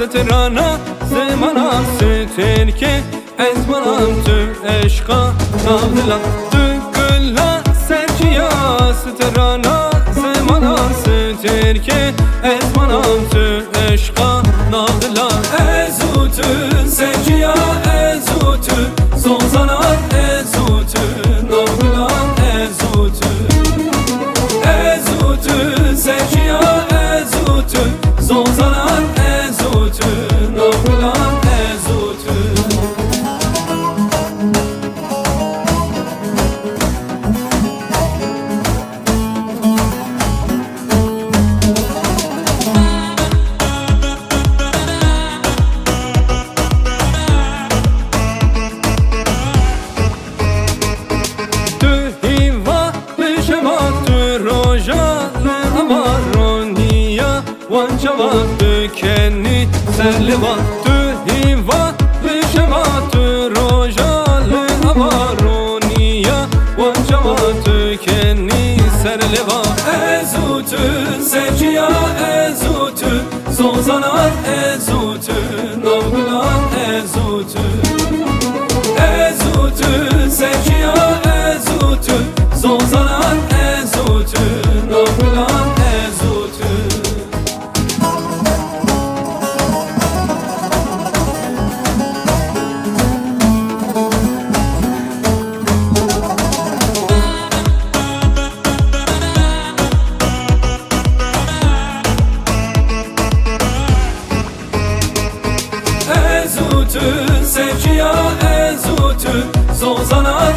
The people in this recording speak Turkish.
سترانا زمانا ستركي ezmana tu eşka navdila tu gülla serciya سترانا زمانا ستركي ezmana tu eşka navdila ezutu serciya ezutu zonzana ezutu navdila ezutu ezutu serciya ezutu zonzana ezutu navdila ezutu Vançava tükeni serliva tühiva lişeva türojalı avaroniya Vançava tükeni serliva ezutu sevciya ezutu zonzanar ezutu navgılan ezutu ezutu sevciya ezutu zonzanar ezutu navgılan ezutu ezutu sevciya ezutu zonzanar